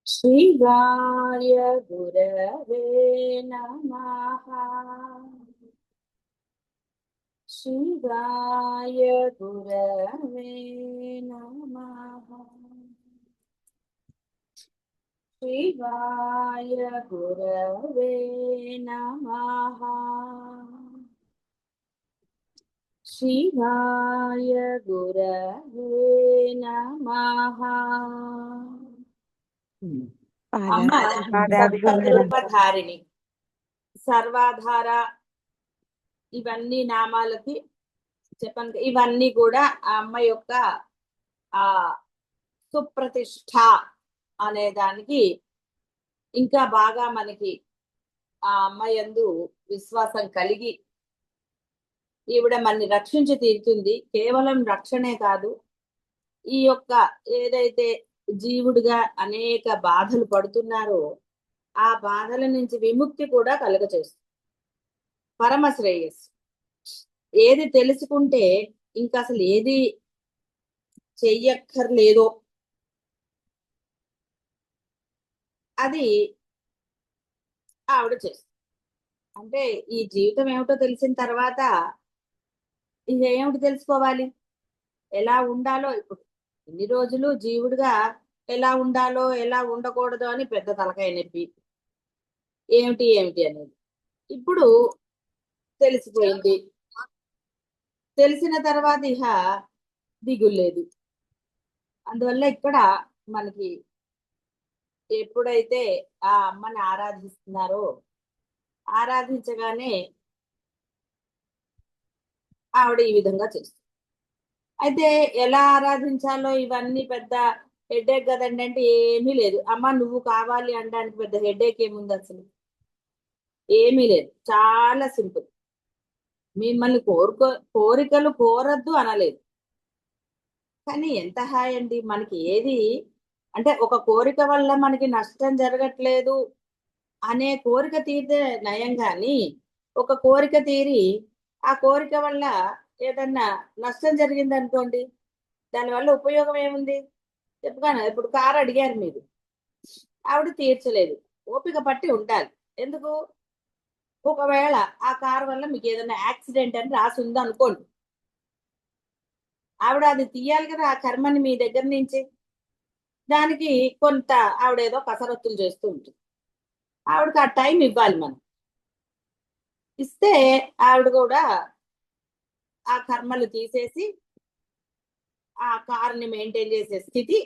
शिवाय गुरवे नमः। शिवाय गुरवे नमः। शिवाय गुरवे नमः। शिवाय गुरवे नमः। అమ్మ సర్వరూపధారిణి, సర్వాధార, ఇవన్నీ నామాలకి చెప్పండి. ఇవన్నీ కూడా ఆ అమ్మ యొక్క ఆ సుప్రతిష్ఠ అనే దానికి ఇంకా బాగా మనకి ఆ అమ్మ యందు విశ్వాసం కలిగి ఈవిడ మనని రక్షించి తీరుతుంది. కేవలం రక్షణే కాదు, ఈ యొక్క ఏదైతే జీవుడిగా అనేక బాధలు పడుతున్నారో ఆ బాధల నుంచి విముక్తి కూడా కలుగచేస్తుంది. పరమ శ్రేయస్సు. ఏది తెలుసుకుంటే ఇంకా అసలు ఏది చెయ్యక్కర్లేదో అది ఆవిడ చేస్తుంది. అంటే ఈ జీవితం ఏమిటో తెలిసిన తర్వాత ఇది ఏమిటి తెలుసుకోవాలి, ఎలా ఉండాలో. ఇప్పుడు ఇన్ని రోజులు జీవుడిగా ఎలా ఉండాలో ఎలా ఉండకూడదు అని పెద్ద తలకాయ నొప్పి, ఏమిటి ఏమిటి అనేది ఇప్పుడు తెలిసిపోయింది. తెలిసిన తర్వాత ఇహ దిగులేదు. అందువల్ల ఇక్కడ మనకి ఎప్పుడైతే ఆ అమ్మని ఆరాధిస్తున్నారో ఆరాధించగానే ఆవిడ ఈ విధంగా చేస్తుంది. అయితే ఎలా ఆరాధించాలో ఇవన్నీ పెద్ద హెడేక్ కదండి అంటే ఏమీ లేదు. అమ్మ నువ్వు కావాలి అనడానికి పెద్ద హెడేక్ ఏముంది, అసలు ఏమీ లేదు, చాలా సింపుల్. మిమ్మల్ని కోరికలు కోరద్దు అనలేదు, కానీ ఎంత హాయ్ అండి మనకి. ఏది అంటే ఒక కోరిక వల్ల మనకి నష్టం జరగట్లేదు అనే కోరిక తీరితే నయం, కానీ ఒక కోరిక తీరి ఆ కోరిక వల్ల ఏదన్నా నష్టం జరిగింది అనుకోండి, దానివల్ల ఉపయోగం ఏముంది చెప్పుగాను. ఇప్పుడు కారు అడిగారు మీరు, ఆవిడ తీర్చలేదు, ఓపిక పట్టి ఉండాలి. ఎందుకు, ఒకవేళ ఆ కారు వల్ల మీకు ఏదైనా యాక్సిడెంట్ అని రాసి ఉంది అనుకోండి, ఆవిడ అది తీయాలి కదా ఆ కర్మని మీ దగ్గర నుంచి. దానికి కొంత ఆవిడ ఏదో కసరత్తులు చేస్తూ ఉంటుంది. ఆవిడకి ఆ టైం ఇవ్వాలి మనం. ఇస్తే ఆవిడ కూడా ఆ కర్మలు తీసేసి ఆ కారుని మెయింటైన్ చేసే స్థితి,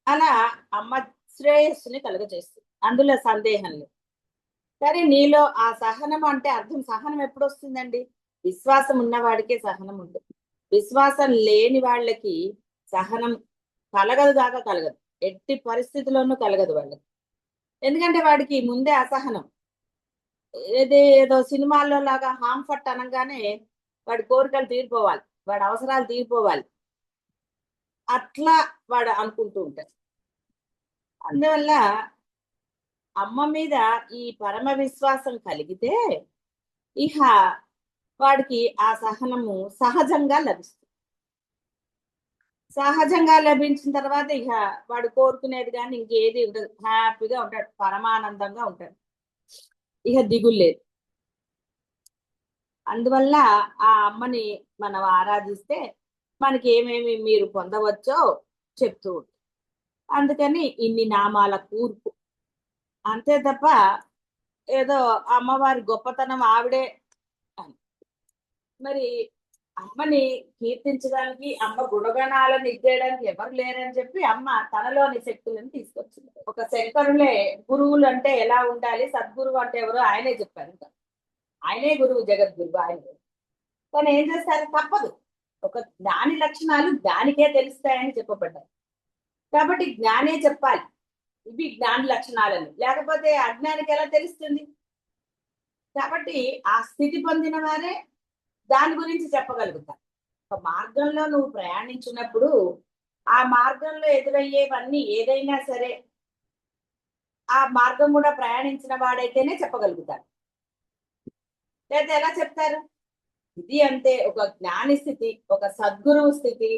అలా అమ్మ శ్రేయస్సుని కలుగజేస్తుంది, అందులో సందేహం లేదు. సరే నీలో ఆ సహనం అంటే అర్థం, సహనం ఎప్పుడు వస్తుందండి, విశ్వాసం ఉన్నవాడికే సహనం ఉంటుంది. విశ్వాసం లేని వాళ్ళకి సహనం కలగదు దాకా కలగదు, ఎట్టి పరిస్థితుల్లోనూ కలగదు వాళ్ళకి. ఎందుకంటే వాడికి ముందే అసహనం. ఏదో సినిమాల్లో లాగా హామ్ ఫట్ అనగానే వాడి కోరికలు తీరిపోవాలి, వాడి అవసరాలు తీరిపోవాలి, అట్లా వాడు అనుకుంటూ ఉంటాడు. అందువల్ల అమ్మ మీద ఈ పరమ విశ్వాసం కలిగితే ఇహ వాడికి ఆ సహనము సహజంగా లభిస్తుంది. సహజంగా లభించిన తర్వాత ఇక వాడు కోరుకునేది కానీ ఇంకేది ఉండదు, హ్యాపీగా ఉంటాడు, పరమానందంగా ఉంటాడు, ఇక దిగులు లేదు. అందువల్ల ఆ అమ్మని మనం ఆరాధిస్తే మనకి ఏమేమి మీరు పొందవచ్చో చెప్తూ ఉంటాం. అందుకని ఇన్ని నామాల కూర్పు, అంతే తప్ప ఏదో అమ్మవారి గొప్పతనం ఆవిడే అని. మరి అమ్మని కీర్తించడానికి, అమ్మ గుణగణాలను ఇచ్చేయడానికి ఎవరు లేరని చెప్పి అమ్మ తనలోని శక్తులను తీసుకొచ్చింది. ఒక శంకరులే గురువులు అంటే ఎలా ఉండాలి, సద్గురువు అంటే ఎవరో ఆయనే చెప్పారు. ఇంకా ఆయనే గురువు, జగద్గురువు ఆయన. కానీ ఏం చేస్తారు, తప్పదు. ఒక జ్ఞాని లక్షణాలు జ్ఞానికే తెలుస్తాయని చెప్పబడ్డాయి. కాబట్టి జ్ఞానే చెప్పాలి ఇవి జ్ఞాని లక్షణాలని, లేకపోతే అజ్ఞానికి ఎలా తెలుస్తుంది. కాబట్టి ఆ స్థితి పొందిన వారే దాని గురించి చెప్పగలుగుతారు. ఒక మార్గంలో నువ్వు ప్రయాణించినప్పుడు ఆ మార్గంలో ఎదురయ్యేవన్నీ ఏదైనా సరే ఆ మార్గం కూడా ప్రయాణించిన వాడైతేనే చెప్పగలుగుతారు, లేదా ఎలా చెప్తారు. ఇది అంతే, ఒక జ్ఞాని స్థితి, ఒక సద్గురువు స్థితి,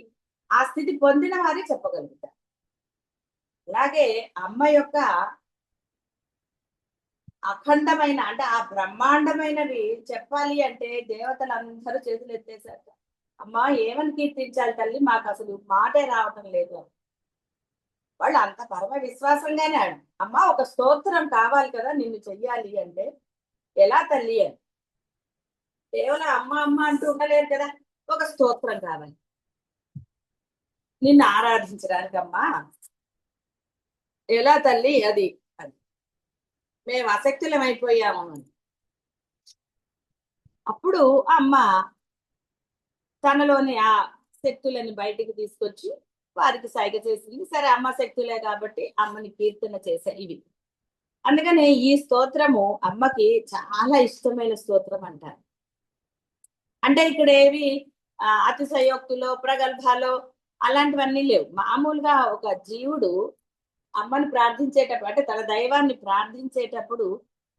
ఆ స్థితి పొందిన వారే చెప్పగలుగుతారు. అలాగే అమ్మ యొక్క అఖండమైన అంటే ఆ బ్రహ్మాండమైనవి చెప్పాలి అంటే దేవతలు అందరూ చేతులు ఎత్తేసారు. అమ్మా ఏమని కీర్తించాలి తల్లి, మాకు అసలు మాటే రావటం లేదు. వాళ్ళు అంత పరమ విశ్వాసంగానే అమ్మా ఒక స్తోత్రం కావాలి కదా నిన్ను చెయ్యాలి అంటే ఎలా తల్లి అని. కేవలం అమ్మ అమ్మ అంటూ ఉండలేరు కదా, ఒక స్తోత్రం కావాలి నిన్ను ఆరాధించడానికి. అమ్మా ఎలా తల్లి అది అది మేము అసక్తులం అయిపోయాము అని. అప్పుడు అమ్మ తనలోని ఆ శక్తులని బయటికి తీసుకొచ్చి వారికి సైగ చేసింది. సరే అమ్మ శక్తులే కాబట్టి అమ్మని కీర్తన చేశారు ఇవి. అందుకని ఈ స్తోత్రము అమ్మకి చాలా ఇష్టమైన స్తోత్రం అంటారు. అంటే ఇక్కడ ఏవి అతిశయోక్తులో ప్రగల్భాలో అలాంటివన్నీ లేవు. మామూలుగా ఒక జీవుడు అమ్మని ప్రార్థించేటప్పుడు అంటే తన దైవాన్ని ప్రార్థించేటప్పుడు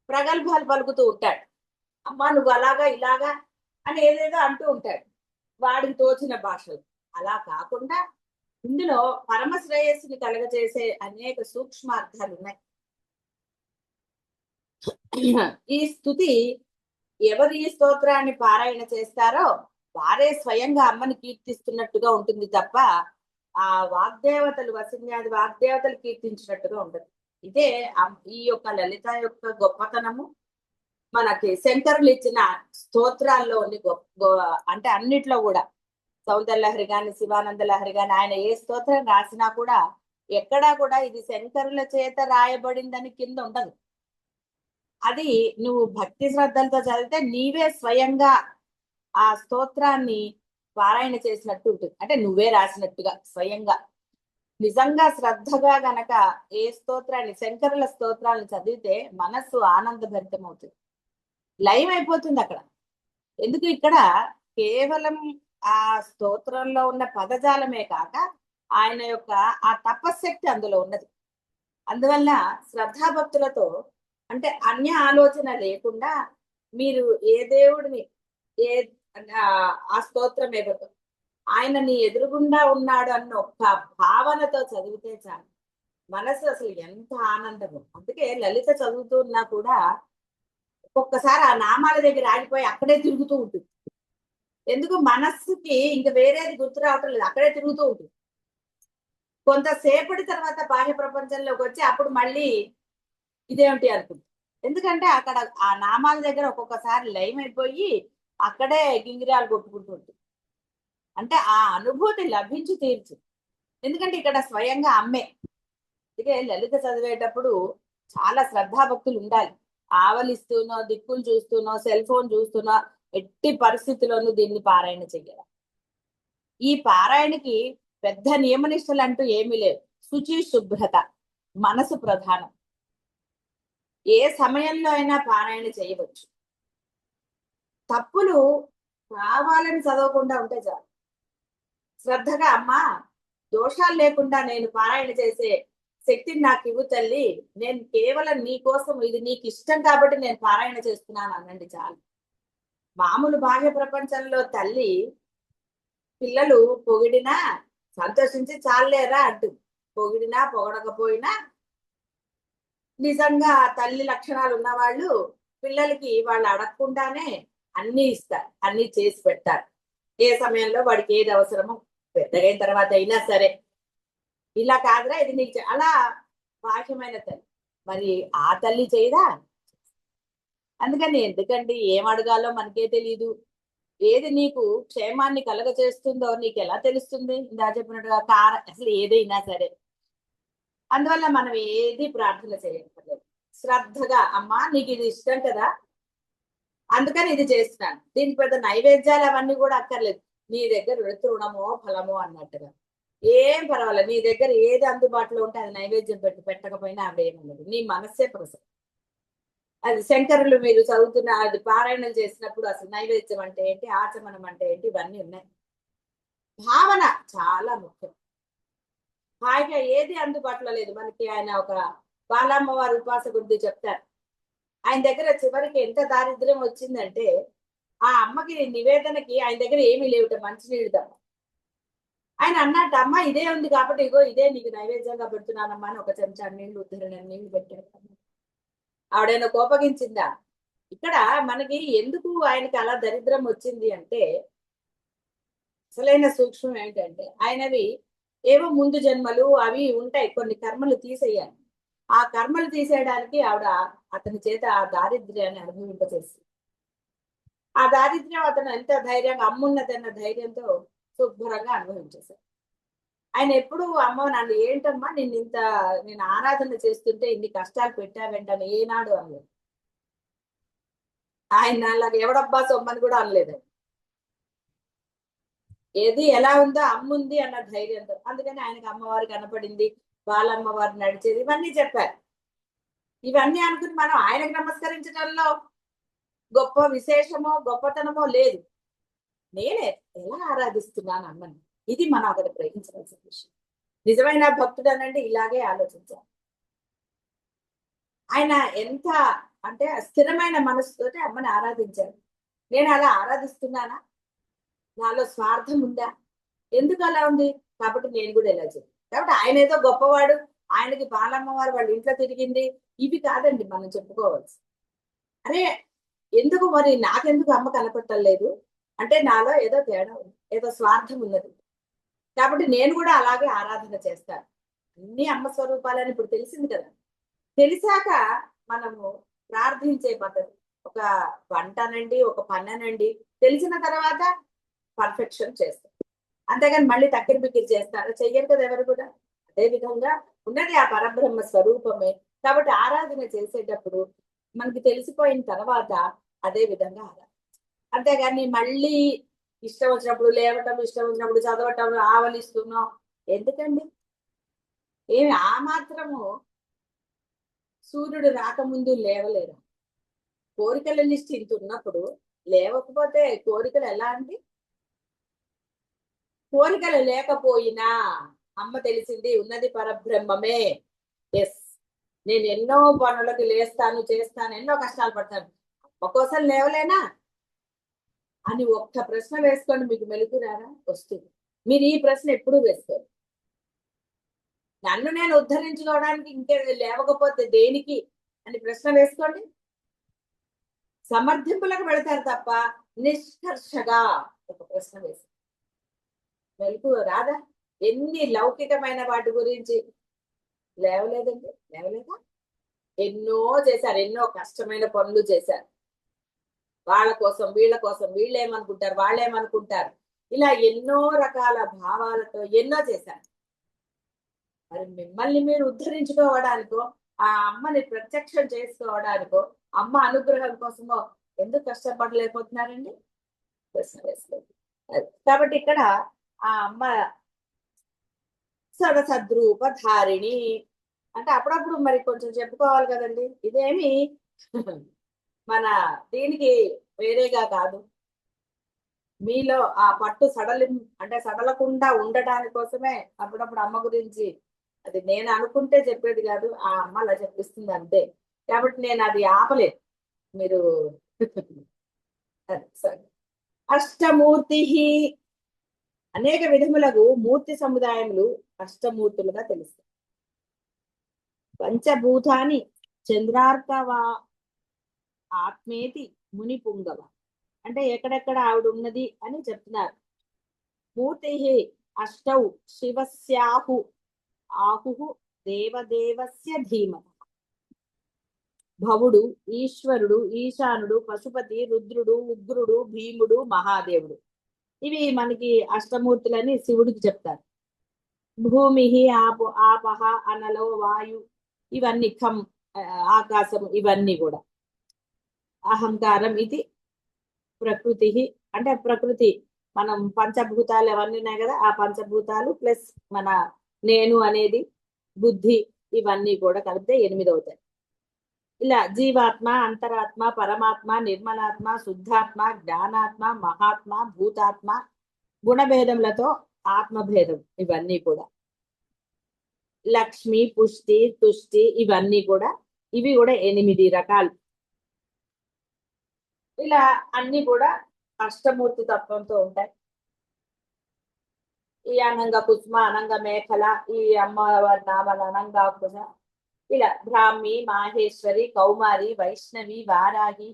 ప్రగల్భాలు పలుకుతూ ఉంటాడు. అమ్మ నువ్వు అలాగా ఇలాగా అని ఏదేదో అంటూ ఉంటాడు వాడికి తోచిన భాషలు. అలా కాకుండా ఇందులో పరమ శ్రేయస్సుని కలగజేసే అనేక సూక్ష్మార్థాలు ఉన్నాయి. ఈ స్థుతి ఎవరు ఈ స్తోత్రాన్ని పారాయణ చేస్తారో వారే స్వయంగా అమ్మని కీర్తిస్తున్నట్టుగా ఉంటుంది తప్ప ఆ వాగ్దేవతలు వసిన్యాది వాగ్దేవతలు కీర్తించినట్టుగా ఉండదు. ఇదే ఈ యొక్క లలిత యొక్క గొప్పతనము. మనకి శంకరులు ఇచ్చిన స్తోత్రాల్లో అంటే అన్నిట్లో కూడా సౌందర్యలహరి గాని శివానంద లహరి గాని ఆయన ఏ స్తోత్రం రాసినా కూడా ఎక్కడా కూడా ఇది శంకరుల చేత రాయబడిందని కింద ఉండదు. అది నువ్వు భక్తి శ్రద్ధలతో చదివితే నీవే స్వయంగా ఆ స్తోత్రాన్ని పారాయణ చేసినట్టు ఉంటుంది. అంటే నువ్వే రాసినట్టుగా స్వయంగా నిజంగా శ్రద్ధగా గనక ఏ స్తోత్రాన్ని శంకరుల స్తోత్రాన్ని చదివితే మనస్సు ఆనందభరితం అవుతుంది, లయం అయిపోతుంది అక్కడ. ఎందుకు ఇక్కడ కేవలం ఆ స్తోత్రంలో ఉన్న పదజాలమే కాక ఆయన యొక్క ఆ తపశక్తి అందులో ఉన్నది. అందువల్ల శ్రద్ధాభక్తులతో అంటే అన్య ఆలోచన లేకుండా మీరు ఏ దేవుడిని ఏ ఆ స్తోత్రం ఏదో ఆయన నీ ఎదురుగుండా ఉన్నాడు అన్న ఒక్క భావనతో చదివితే చాలు మనసు అసలు ఎంత ఆనందము. అందుకే లలిత చదువుతున్నా కూడా ఒక్కొక్కసారి ఆ నామాల దగ్గర ఆగిపోయి అక్కడే తిరుగుతూ ఉంటుంది. ఎందుకు మనస్సుకి ఇంక వేరేది గుర్తు రావటం లేదు, అక్కడే తిరుగుతూ ఉంటుంది. కొంతసేపటి తర్వాత బాహ్య ప్రపంచంలోకి వచ్చి అప్పుడు మళ్ళీ ఇదేమిటి అనుకుంటుంది. ఎందుకంటే అక్కడ ఆ నామాల దగ్గర ఒక్కొక్కసారి లయం అయిపోయి అక్కడే గింగిరాలు కొట్టుకుంటుంది. అంటే ఆ అనుభూతి లభించి తీర్చు. ఎందుకంటే ఇక్కడ స్వయంగా అమ్మే. అందుకే లలిత చదివేటప్పుడు చాలా శ్రద్ధాభక్తులు ఉండాలి. ఆవలిస్తూనో దిక్కులు చూస్తూనో సెల్ ఫోన్ చూస్తూనో ఎట్టి పరిస్థితుల్లోనూ దీన్ని పారాయణ చెయ్యాలి. ఈ పారాయణకి పెద్ద నియమనిష్టలు అంటూ ఏమీ లేవు. శుచి శుభ్రత మనసు ప్రధానం. ఏ సమయంలో అయినా పారాయణ చేయవచ్చు. తప్పులు కావాలని చదవకుండా ఉంటే చాలు. శ్రద్ధగా అమ్మా దోషాలు లేకుండా నేను పారాయణ చేసే శక్తిని నాకు ఇవ్వు తల్లి, నేను కేవలం నీ కోసం ఇది నీకు ఇష్టం కాబట్టి నేను పారాయణ చేస్తున్నాను అనండి చాలు. మామూలు బాహ్య ప్రపంచంలో తల్లి పిల్లలు పొగిడినా సంతోషించి చాలేరా అంటుంది. పొగిడినా పొగడకపోయినా నిజంగా తల్లి లక్షణాలు ఉన్నవాళ్ళు పిల్లలకి వాళ్ళు అడగకుండానే అన్ని ఇస్తారు, అన్ని చేసి పెడతారు. ఏ సమయంలో వాడికి ఏది అవసరమో పెద్దగైన తర్వాత అయినా సరే ఇలా కాదురా ఇది నీకు అలా బాహ్యమైన తల్లి. మరి ఆ తల్లి చేయదా? అందుకని ఎందుకండి ఏం అడగాలో మనకే తెలియదు. ఏది నీకు క్షేమాన్ని కలగ చేస్తుందో నీకు ఎలా తెలుస్తుంది? ఇందా చెప్పినట్టుగా అసలు ఏదైనా సరే. అందువల్ల మనం ఏది ప్రార్థన చేయక్కర్లేదు. శ్రద్ధగా అమ్మా నీకు ఇది ఇష్టం కదా అందుకని ఇది చేస్తున్నాను, దీనికి పెద్ద నైవేద్యాలు అవన్నీ కూడా అక్కర్లేదు. నీ దగ్గర తృణమో ఫలమో అన్నట్టుగా ఏం పర్వాలేదు. నీ దగ్గర ఏది అందుబాటులో ఉంటే అది నైవేద్యం పెట్టకపోయినా అవి ఏమన్నది నీ మనస్సే ప్రసక్తి. అది శంకరులు మీరు చదువుతున్న అది పారాయణం చేసినప్పుడు అసలు నైవేద్యం అంటే ఏంటి, ఆచమనం అంటే ఏంటి, ఇవన్నీ ఉన్నాయి. భావన చాలా ముఖ్యం. హాయిగా ఏది అందుబాటులో లేదు మనకి. ఆయన ఒక బాలమ్మ వారి ఉపాసకుడిది చెప్తారు. ఆయన దగ్గర చివరికి ఎంత దారిద్ర్యం వచ్చిందంటే ఆ అమ్మకి నివేదనకి ఆయన దగ్గర ఏమీ లేవుట, మంచినీళ్ళు తప్ప. ఆయన అన్నట్టు అమ్మ ఇదే ఉంది కాబట్టి ఇగో ఇదే నీకు నైవేద్యంగా పెడుతున్నానమ్మా అని ఒక చెంచా నీళ్లు ఉద్ధరణ నీళ్లు పెట్టాడు. ఆవిడైనా కోపగించిందా? ఇక్కడ మనకి ఎందుకు ఆయనకి అలా దరిద్రం వచ్చింది అంటే అసలైన సూక్ష్మం ఏంటంటే ఆయనవి ఏవో ముందు జన్మలు అవి ఉంటాయి, కొన్ని కర్మలు తీసేయాలి. ఆ కర్మలు తీసేయడానికి ఆవిడ అతని చేత ఆ దారిద్ర్యాన్ని అనుభవింపచేసి ఆ దారిద్ర్యం అతను ఎంత ధైర్యంగా అమ్మున్నదన్న ధైర్యంతో శుభ్రంగా అనుభవించేశారు. ఆయన ఎప్పుడు అమ్మ నన్ను ఏంటమ్మా నిన్ను ఇంత నేను ఆరాధన చేస్తుంటే ఇన్ని కష్టాలు పెట్టావేంటని ఏనాడు అనలేదు. ఆయన అలాగే ఎవడబ్బా సొమ్మని కూడా అనలేదు. ఏది ఎలా ఉందో అమ్ముంది అన్న ధైర్యంతో, అందుకని ఆయనకి అమ్మవారు కనపడింది, వాళ్ళమ్మవారు నడిచేది, ఇవన్నీ చెప్పారు. ఇవన్నీ అనుకుని మనం ఆయనకు నమస్కరించడంలో గొప్ప విశేషమో గొప్పతనమో లేదు. నేనే ఎలా ఆరాధిస్తున్నాను అమ్మని, ఇది మనం అక్కడ గ్రహించవలసిన విషయం. నిజమైన భక్తుడు అనండి ఇలాగే ఆలోచించాలి. ఆయన ఎంత అంటే స్థిరమైన మనసుతోటి అమ్మని ఆరాధించారు. నేను అలా ఆరాధిస్తున్నానా? నాలో స్వార్థం ఉందా? ఎందుకు అలా ఉంది? కాబట్టి నేను కూడా ఎలా చేయాలి. కాబట్టి ఆయన ఏదో గొప్పవాడు, ఆయనకి బాలమ్మవారు వాళ్ళ ఇంట్లో తిరిగింది, ఇవి కాదండి మనం చెప్పుకోవచ్చు. అరే ఎందుకు మరి నాకెందుకు అమ్మ కనపట్టలేదు అంటే నాలో ఏదో తేడా ఉంది, ఏదో స్వార్థం ఉన్నది. కాబట్టి నేను కూడా అలాగే ఆరాధన చేస్తాను. అన్ని అమ్మ స్వరూపాలని ఇప్పుడు తెలిసింది కదా. తెలిసాక మనము ప్రార్థించే పద్ధతి, ఒక వంటనండి ఒక పన్ననండి తెలిసిన తర్వాత పర్ఫెక్షన్ చేస్తాం. అంతేగాని మళ్ళీ తక్కిన బిక్కిరి చేస్తారు చెయ్యరు కదా ఎవరు కూడా. అదే విధంగా ఉన్నది ఆ పరబ్రహ్మ స్వరూపమే. కాబట్టి ఆరాధన చేసేటప్పుడు మనకి తెలిసిపోయిన తర్వాత అదే విధంగా ఆరాధన. అంతేగాని మళ్ళీ ఇష్టం వచ్చినప్పుడు లేవటం, ఇష్టం వచ్చినప్పుడు చదవటం, ఆవలిస్తున్నాం ఎందుకండి? ఏమి ఆ మాత్రము సూర్యుడు రాకముందు లేవలేరా? కోరికల లిస్ట్ ఇంత ఉన్నప్పుడు లేవకపోతే కోరికలు ఎలా అండి? కోరికలు లేకపోయినా అమ్మ తెలిసింది ఉన్నది పరబ్రహ్మమే. ఎస్, నేను ఎన్నో పనులకు లేస్తాను చేస్తాను, ఎన్నో కష్టాలు పడతాను, అమ్మ కోసం లేవలేనా అని ఒక్క ప్రశ్న వేసుకోండి, మీకు మెలుగు రారా? వస్తుంది. మీరు ఈ ప్రశ్న ఎప్పుడూ వేసుకోండి. నన్ను నేను ఉద్ధరించుకోవడానికి ఇంకే లేవకపోతే దేనికి అని ప్రశ్న వేసుకోండి. సమర్థింపులకు వెళతారు తప్ప నిష్కర్షగా ఒక ప్రశ్న వేసి వెలుగు రాదా? ఎన్ని లౌకికమైన వాటి గురించి లేవలేదండి, లేవలేదా? ఎన్నో చేశారు, ఎన్నో కష్టమైన పనులు చేశారు. వాళ్ళ కోసం వీళ్ళ కోసం, వీళ్ళేమనుకుంటారు వాళ్ళేమనుకుంటారు, ఇలా ఎన్నో రకాల భావాలతో ఎన్నో చేశారు. మరి మిమ్మల్ని మీరు ఉద్ధరించుకోవడానికో, ఆ అమ్మని ప్రత్యక్షం చేసుకోవడానికో, అమ్మ అనుగ్రహం కోసమో ఎందుకు కష్టపడలేకపోతున్నారండి? ప్రశ్న వేసుకోండి. కాబట్టి ఇక్కడ ఆ అమ్మ సదసద్రూపధారిణి అంటే అప్పుడప్పుడు మరి కొంచెం చెప్పుకోవాలి కదండి. ఇదేమి మన దీనికి వేరేగా కాదు. మీలో ఆ పట్టు సడలి అంటే సడలకుండా ఉండటాని కోసమే అప్పుడప్పుడు అమ్మ గురించి అది నేను అనుకుంటే చెప్పేది కాదు, ఆ అమ్మ అలా చెప్పిస్తుంది అంతే. కాబట్టి నేను అది ఆపలేదు. మీరు అది సరే. అష్టమూర్తి అనేక విధములకు మూర్తి సముదాయములు అష్టమూర్తులుగా తెలుస్తాయి. పంచభూతాని చంద్రార్కవా ఆత్మేతి ముని పుంగవ అంటే ఎక్కడెక్కడ ఆవిడ ఉన్నది అని చెప్తున్నారు. మూర్తి అష్టౌ శివస్యాహు ఆహు దేవదేవస్య ధీమత. భవుడు, ఈశ్వరుడు, ఈశానుడు, పశుపతి, రుద్రుడు, ఉగ్రుడు, భీముడు, మహాదేవుడు, ఇవి మనకి అష్టమూర్తులని శివుడికి చెప్తారు. భూమి ఆపు ఆపహ అనలో వాయు ఇవన్నీ ఖం ఆకాశం ఇవన్నీ కూడా. అహంకారం ఇది ప్రకృతి అంటే ప్రకృతి మనం పంచభూతాలు అవన్నీ ఉన్నాయి కదా, ఆ పంచభూతాలు ప్లస్ మన నేను అనేది బుద్ధి ఇవన్నీ కూడా కలిపితే 8 అవుతాయి. ఇలా జీవాత్మ, అంతరాత్మ, పరమాత్మ, నిర్మలాత్మ, శుద్ధాత్మ, జ్ఞానాత్మ, మహాత్మ, భూతాత్మ, గుణభేదములతో ఆత్మభేదం ఇవన్నీ కూడా. లక్ష్మి, పుష్టి, తుష్టి ఇవన్నీ కూడా, ఇవి కూడా 8 రకాలు. ఇలా అన్ని కూడా అష్టమూర్తి తత్వంతో ఉంటాయి. ఈ అనంగ కుసుమ, అనంగ మేఖల, ఈ అమ్మవారి నామాలు అనంగా కుజ, ఇలా బ్రాహ్మి, మాహేశ్వరి, కౌమారి, వైష్ణవి, వారాహి,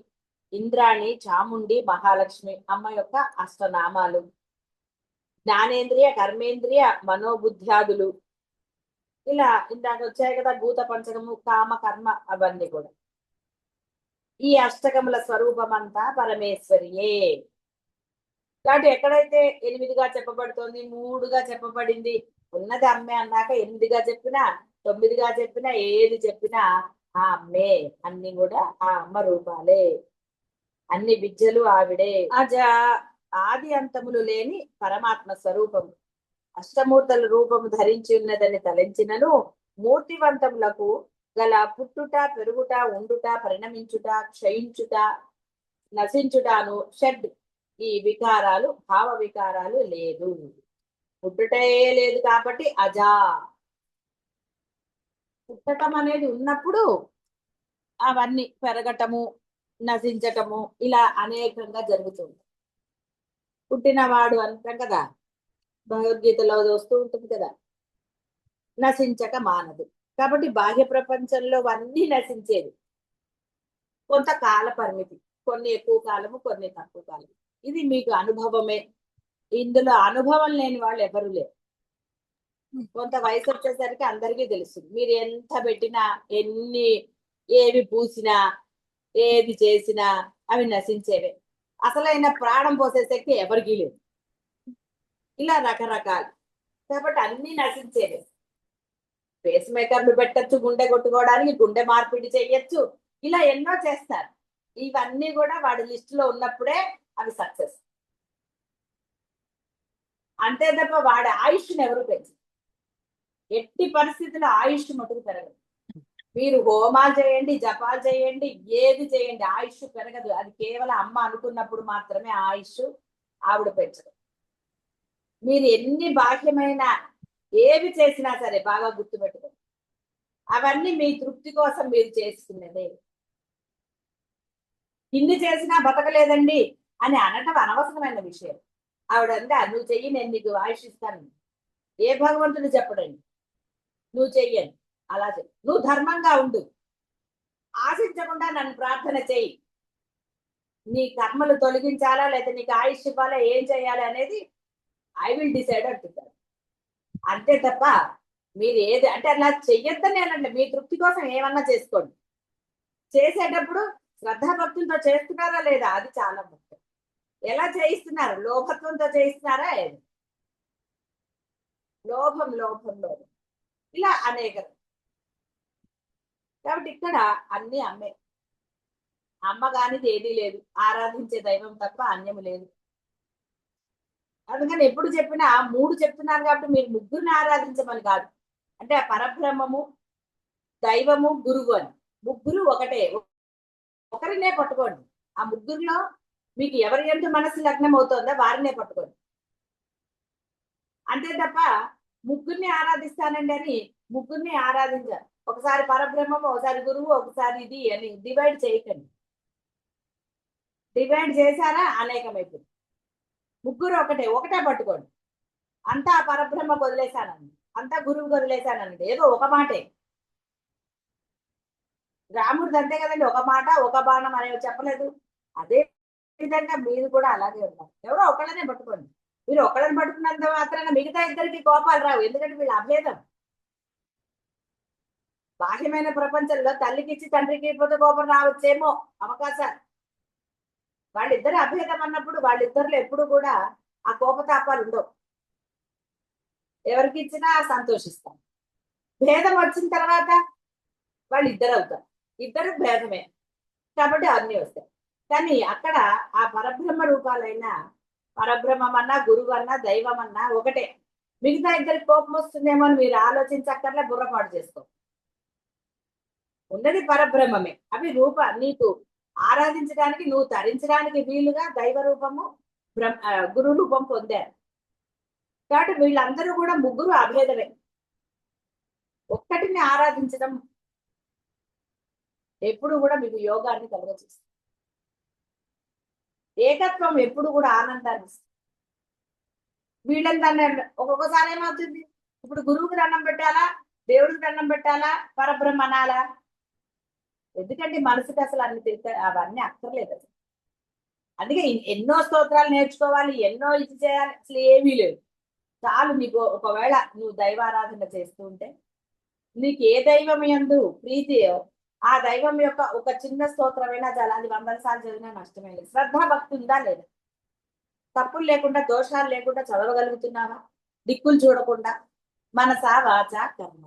ఇంద్రాణి, చాముండి, మహాలక్ష్మి అమ్మ యొక్క అష్టనామాలు. జ్ఞానేంద్రియ, కర్మేంద్రియ, మనోబుద్ధ్యాదులు, ఇలా ఇందాక వచ్చాయి కదా భూత పంచకము, కామ, కర్మ, అవన్నీ కూడా. ఈ అష్టకముల స్వరూపం అంతా పరమేశ్వరియే. కాబట్టి ఎక్కడైతే 8గా చెప్పబడుతోంది, 3గా చెప్పబడింది, ఉన్నది అమ్మే అన్నాక 8గా చెప్పినా 9గా చెప్పినా ఏది చెప్పినా ఆ అమ్మే, అన్ని కూడా ఆ అమ్మ రూపాలే, అన్ని విద్యలు ఆవిడే. ఆది అంతములు లేని పరమాత్మ స్వరూపము అష్టమూర్తుల రూపము ధరించి ఉన్నదని తలంచినను మూర్తివంతములకు గల పుట్టుట, పెరుగుట, ఉండుట, పరిణమించుట, క్షయించుట, నశించుటాను షడ్ ఈ వికారాలు, భావ వికారాలు లేదు. పుట్టుటే లేదు కాబట్టి అజా. పుట్టటం అనేది ఉన్నప్పుడు అవన్నీ పెరగటము, నశించటము ఇలా అనేకంగా జరుగుతుంది. పుట్టినవాడు అంటాం కదా, భగవద్గీతలో వస్తూ ఉంటుంది కదా, నశించక మానదు. కాబట్టి బాహ్య ప్రపంచంలో అన్నీ నశించేది. కొంత కాల పరిమితి, కొన్ని ఎక్కువ కాలము, కొన్ని తక్కువ కాలము. ఇది మీకు అనుభవమే. ఇందులో అనుభవం లేని వాళ్ళు ఎవరు లేరు. కొంత వయసు వచ్చేసరికి అందరికీ తెలుస్తుంది. మీరు ఎంత పెట్టినా, ఏవి పూసినా, ఏది చేసినా అవి నశించేవే. అసలైన ప్రాణం పోసే శక్తి ఎవరికీ లేదు. ఇలా రకరకాలు, కాబట్టి అన్ని నశించేవే. పేస్ మేకర్లు పెట్టచ్చు, గుండె కొట్టుకోవడానికి గుండె మార్పిడి చేయొచ్చు, ఇలా ఎన్నో చేస్తారు. ఇవన్నీ కూడా వాడి లిస్టులో ఉన్నప్పుడే అవి సక్సెస్. అంతే తప్ప వాడి ఆయుష్ని ఎవరు పెంచు. ఎట్టి పరిస్థితుల్లో ఆయుష్ మటుకు పెరగదు. మీరు హోమాలు చేయండి, జపాలు చేయండి, ఏది చేయండి, ఆయుష్ పెరగదు. అది కేవలం అమ్మ అనుకున్నప్పుడు మాత్రమే ఆయుష్ ఆవిడ పెంచదు. మీరు ఎన్ని బాహ్యమైన ఏవి చేసినా సరే బాగా గుర్తుపెట్టుకోండి, అవన్నీ మీ తృప్తి కోసం మీరు చేసుకునేదే. ఇన్ని చేసినా బతకలేదండి అని అనటం అనవసరమైన విషయం. ఆవిడంటే నువ్వు చెయ్యి, నేను నీకు ఆయుష్ ఇస్తాను. ఏ భగవంతుడు చెప్పడండి నువ్వు చెయ్యని. అలా చెయ్యి. నువ్వు ధర్మంగా ఉండు, ఆశించకుండా నన్ను ప్రార్థన చెయ్యి. నీ కర్మలు తొలగించాలా లేదా నీకు ఆయుష్ ఇవ్వాలా, ఏం చేయాలి అనేది ఐ విల్ డిసైడ్ అంటున్నారు. అంతే తప్ప మీరు ఏది అంటే అలా చెయ్యొద్దని నేనంటే మీ తృప్తి కోసం ఏమన్నా చేసుకోండి. చేసేటప్పుడు శ్రద్ధాభక్తులతో చేస్తున్నారా లేదా అది చాలా ముఖ్యం. ఎలా చేయిస్తున్నారు? లోభత్వంతో చేయిస్తున్నారా? లోభం లోభం లోభం ఇలా అనేక. కాబట్టి ఇక్కడ అన్ని అమ్మే. అమ్మ కానిది ఏదీ లేదు. ఆరాధించే దైవం తప్ప అన్యము లేదు. అందుకని ఎప్పుడు చెప్పినా 3 చెప్తున్నారు కాబట్టి మీరు ముగ్గురిని ఆరాధించమని కాదు. అంటే ఆ పరబ్రహ్మము, దైవము, గురువు అని ముగ్గురు ఒకటే. ఒకరినే పట్టుకోండి. ఆ ముగ్గురులో మీకు ఎవరి ఎంత మనసు లగ్నం అవుతుందో వారినే పట్టుకోండి. అంతే తప్ప ముగ్గురిని ఆరాధిస్తానండి అని ముగ్గురిని ఆరాధించారు. ఒకసారి పరబ్రహ్మము, ఒకసారి గురువు, ఒకసారి ఇది అని డివైడ్ చేయకండి. డివైడ్ చేశారా అనేకమైపోయింది. ముగ్గురు ఒకటే, ఒకటే పట్టుకోండి. అంతా పరబ్రహ్మ వదిలేశానండి, అంతా గురువు వదిలేశానండి, ఏదో ఒక మాటే. రాముడిది అంతే కదండి, ఒక మాట ఒక బాణం అనేవి చెప్పలేదు. అదే విధంగా మీరు కూడా అలాగే ఉన్నారు. ఎవరో ఒకళ్ళనే పట్టుకోండి. మీరు ఒకళ్ళని పట్టుకున్నంత మాత్రాన మిగతా ఇద్దరికి కోపాలు రావు. ఎందుకంటే వీళ్ళ అభేదం. బాహ్యమైన ప్రపంచంలో తల్లికి ఇచ్చి తండ్రికి ఇవ్వకపోతే కోపం రావచ్చేమో అవకాశాలు. వాళ్ళిద్దరు అభేదం అన్నప్పుడు వాళ్ళిద్దరిలో ఎప్పుడు కూడా ఆ కోపతాపాలు ఉండవు. ఎవరికి ఇచ్చినా సంతోషిస్తాం. భేదం వచ్చిన తర్వాత వాళ్ళు ఇద్దరు అవుతారు. ఇద్దరు భేదమే కాబట్టి అన్ని వస్తాయి. కానీ అక్కడ ఆ పరబ్రహ్మ రూపాలైన పరబ్రహ్మం అన్నా, గురువు అన్నా, దైవం అన్నా ఒకటే. మిగతా ఇద్దరికి కోపం వస్తుందేమో అని మీరు ఆలోచించక్కర్లే, బుర్రపాటు చేసుకో. ఉన్నది పరబ్రహ్మమే. అవి నీకు ఆరాధించడానికి, నువ్వు తరించడానికి వీలుగా దైవ రూపము, గురు రూపం పొందారు. కాబట్టి వీళ్ళందరూ కూడా ముగ్గురు అభేదమే. ఒక్కటిని ఆరాధించడం ఎప్పుడు కూడా మీకు యోగాన్ని కలుగజేస్తుంది. ఏకత్వం ఎప్పుడు కూడా ఆనందాన్ని ఇస్తుంది. వీళ్ళని దండం ఒక్కొక్కసారి ఏమవుతుంది, ఇప్పుడు గురువుకి దండం పెట్టాలా, దేవుడికి దండం పెట్టాలా, పరబ్రహ్మ అనాలా? ఎందుకంటే మనసుకి అసలు అన్ని తిరుగుతాయి, అవన్నీ అక్కర్లేదు అసలు. అందుకే ఎన్నో స్తోత్రాలు నేర్చుకోవాలి, ఎన్నో ఇది చేయాలి, అసలు ఏమీ లేవు. చాలు నీకు, ఒకవేళ నువ్వు దైవారాధన చేస్తూ ఉంటే నీకు ఏ దైవం యందు ప్రీతి, ఆ దైవం యొక్క ఒక చిన్న స్తోత్రమైనా చాలా, అది 100 సార్లు చదివినా నష్టమే లేదు. శ్రద్ధ భక్తి ఉందా లేదా, తప్పులు లేకుండా దోషాలు లేకుండా చదవగలుగుతున్నావా, దిక్కులు చూడకుండా, మనసా వాచ కర్మ,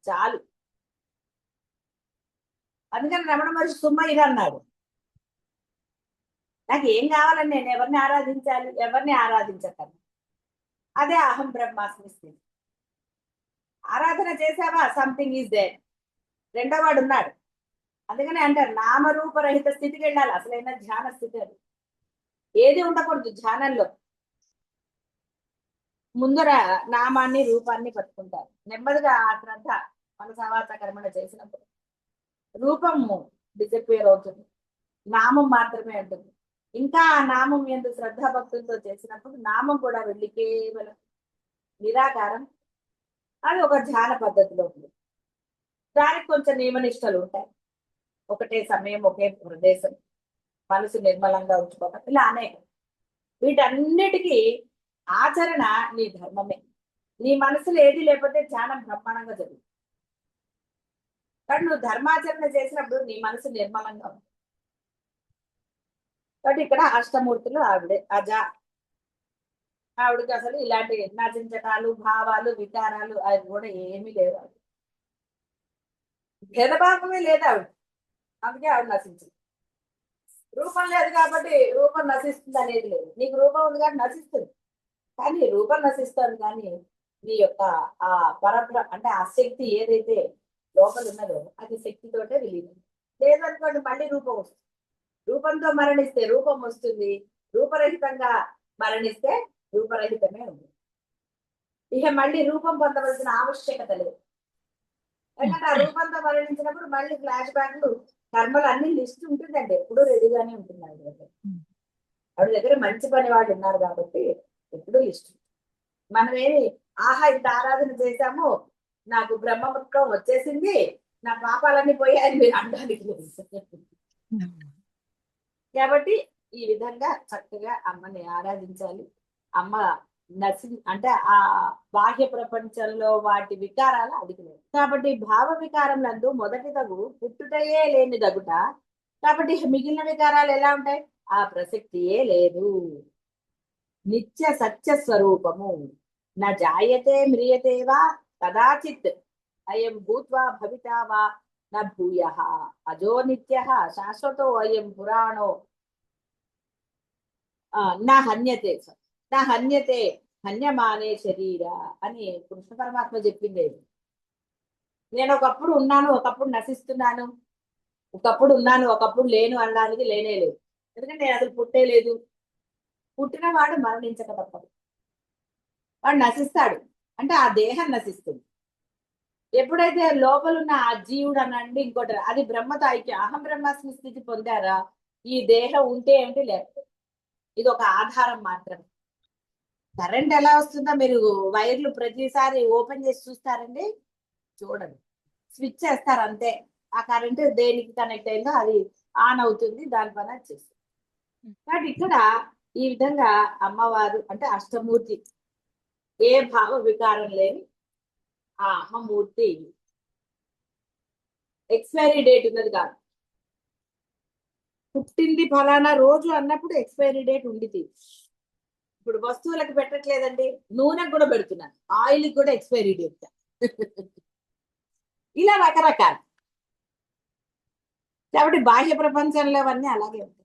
చాలు. అందుకని రమణ మహర్షి సుమ్మయ్య అన్నాడు, నాకు ఏం కావాలని, నేను ఎవరిని ఆరాధించాలి, ఎవరిని ఆరాధించకండి, అదే అహం బ్రహ్మాస్మి స్థితి. ఆరాధన చేసావా, సంథింగ్ ఈజ్ దేర్, రెండో వాడు ఉన్నాడు. అందుకని అంటారు నామరూపరహిత స్థితికి వెళ్ళాలి, అసలైన ధ్యాన స్థితి అది. ఏది ఉండకూడదు ధ్యానంలో, ముందర నామాన్ని రూపాన్ని పట్టుకుంటారు. నెమ్మదిగా ఆ శ్రద్ధ మన సవాచ కర్మణ చేసినప్పుడు రూపము డిసపియర్ అవుతుంది, నామం మాత్రమే ఉంటుంది. ఇంకా ఆ నామం ఎందు శ్రద్ధాభక్తులతో చేసినప్పుడు నామం కూడా వెళ్ళి కేవలం నిరాకారం, అది ఒక ధ్యాన పద్ధతిలో ఉంది. దానికి కొంచెం నియమనిష్టలు ఉంటాయి, ఒకటే సమయం ఒకే ప్రదేశం, మనసు నిర్మలంగా ఉంచుకోవడం, ఇలా అనేక. వీటన్నిటికీ ఆచరణ నీ ధర్మమే. నీ మనసులో ఏది లేకపోతే ధ్యానం బ్రహ్మాండంగా జరుగుతుంది. కానీ నువ్వు ధర్మాచరణ చేసినప్పుడు నీ మనసు నిర్మలంగా ఉంది. కాబట్టి ఇక్కడ అష్టమూర్తులు ఆవిడే అజ, ఆవిడకి అసలు ఇలాంటి నచించటాలు, భావాలు, వికారాలు అవి కూడా ఏమీ లేవు. భేదభావమే లేదు ఆవిడ, అందుకే ఆవిడ నశించింది. రూపం లేదు కాబట్టి రూపం నశిస్తుంది అనేది లేదు, నీకు రూపం ఉంది కానీ నశిస్తుంది, కానీ రూపం నశిస్తుంది కానీ నీ యొక్క ఆ అంటే ఆ శక్తి ఏదైతే లోపల ఉన్నదో అది శక్తితోటే విలీనం. లేదనుకోండి మళ్ళీ రూపం వస్తుంది, రూపంతో మరణిస్తే రూపం వస్తుంది, రూపరహితంగా మరణిస్తే రూపరహితమే ఉంది. ఇక మళ్ళీ రూపం పొందవలసిన ఆవశ్యకత లేదు, ఎందుకంటే ఆ రూపంతో మరణించినప్పుడు మళ్ళీ ఫ్లాష్ బ్యాక్లు, కర్మలు అన్ని లిస్ట్ ఉంటుందండి, ఎప్పుడూ రెడీగానే ఉంటుంది ఆవిడ దగ్గర. ఆవిడ దగ్గర మంచి పని వాళ్ళు ఉన్నారు కాబట్టి ఎప్పుడూ లిస్ట్. మనమేమి ఆహా ఇంత ఆరాధన చేశాము, నాకు బ్రహ్మముఖం వచ్చేసింది, నా పాపాలన్నీ పోయాయని మీరు అనడానికి లేదు. కాబట్టి ఈ విధంగా చక్కగా అమ్మని ఆరాధించాలి. అమ్మ అంటే ఆ బాహ్య ప్రపంచంలో వాటి వికారాలు అడిగినాయి కాబట్టి భావ వికారములందు మొదటి తగు పుట్టుటయే లేని దగుట, కాబట్టి మిగిలిన వికారాలు ఎలా ఉంటాయి, ఆ ప్రసక్తియే లేదు. నిత్య సత్య స్వరూపము, నా జాయతే మ్రియతే వా కదాచిత్, అయం భూత్వా భవితా వా నా భూయః, అజో నిత్యః శాశ్వతో అయం పురాణో నా హన్యతే, నా హన్యతే హన్యమానే శరీర అని కృష్ణ పరమాత్మ చెప్పింది. నేను ఒకప్పుడు ఉన్నాను, ఒకప్పుడు నశిస్తున్నాను, ఒకప్పుడు ఉన్నాను ఒకప్పుడు లేను అనడానికి లేనే లేదు, ఎందుకంటే నేను అసలు పుట్టే లేదు. పుట్టిన వాడు మరణించక తప్పదు, వాడు నశిస్తాడు, అంటే ఆ దేహం నశిస్తుంది. ఎప్పుడైతే లోపల ఉన్న ఆ జీవుడు అనండి ఇంకోటి, అది బ్రహ్మతో ఐక్యం, అహం బ్రహ్మాస్మి స్థితి పొందారా, ఈ దేహం ఉంటే ఏమిటి లేకపోతే ఇది ఒక ఆధారం మాత్రమే. కరెంట్ ఎలా వస్తుందో మీరు వైర్లు ప్రతిసారి ఓపెన్ చేసి చూస్తారండి, చూడండి, స్విచ్ చేస్తారు అంతే, ఆ కరెంట్ దేనికి కనెక్ట్ అయిందో అది ఆన్ అవుతుంది, దాని పని అది చేస్తుంది. కాబట్టి ఇక్కడ ఈ విధంగా అమ్మవారు అంటే అష్టమూర్తి, ఏ భావ వికారం లేని ఆ అమ్మమూర్తి. ఎక్స్పైరీ డేట్ ఉన్నది కాదు, పుట్టింది ఫలానా రోజు అన్నప్పుడు ఎక్స్పైరీ డేట్ ఉండిది. ఇప్పుడు వస్తువులకు పెట్టట్లేదండి, నూనెకు కూడా పెడుతున్నాను, ఆయిల్ కూడా ఎక్స్పైరీ డేట్. ఇలా రకరకాలు. కాబట్టి బాహ్య ప్రపంచంలో అవన్నీ అలాగే ఉంటాయి.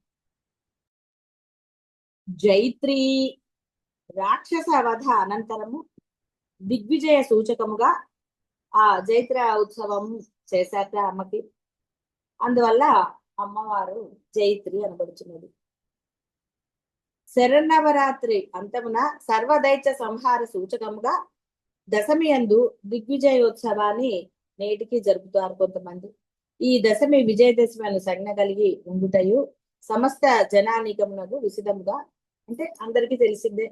జైత్రి రాక్షస వధ అనంతరము దిగ్విజయ సూచకముగా ఆ జైత్ర ఉత్సవం చేశాక అమ్మకి, అందువల్ల అమ్మవారు జైత్రి అనబడుచున్నది. శరన్నవరాత్రి అంతమున సర్వదైత్య సంహార సూచకముగా దశమి అందు దిగ్విజయోత్సవాన్ని నేటికి జరుపుతారు కొంతమంది. ఈ దశమి విజయదశమి అని సంజ్ఞ కలిగి ఉండుటయు సమస్త జనానికమునకు విశదముగా అంటే అందరికీ తెలిసిందే.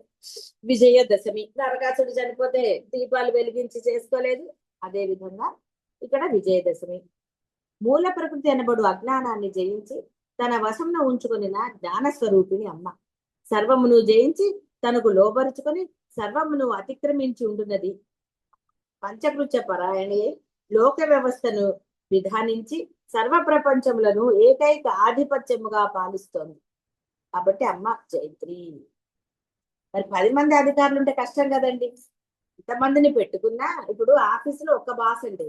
విజయదశమి, నరకాసుడు చనిపోతే దీపాలు వెలిగించి చేసుకోలేదు, అదే విధంగా ఇక్కడ విజయదశమి. మూల ప్రకృతి అనబడు అజ్ఞానాన్ని జయించి తన వశంలో ఉంచుకొనిన జ్ఞాన స్వరూపిణి అమ్మ. సర్వమును జయించి తనకు లోబరుచుకొని సర్వమును అతిక్రమించి ఉంటున్నది. పంచకృత్య పరాయణే లోక వ్యవస్థను విధానించి సర్వ ప్రపంచములను ఏకైక ఆధిపత్యముగా పాలిస్తోంది. కాబట్టి అమ్మ జైత్రి. మరి 10 మంది అధికారులు ఉంటే కష్టం కదండి. ఇంతమందిని పెట్టుకున్నా, ఇప్పుడు ఆఫీసులో ఒక్క బాస్ అండి,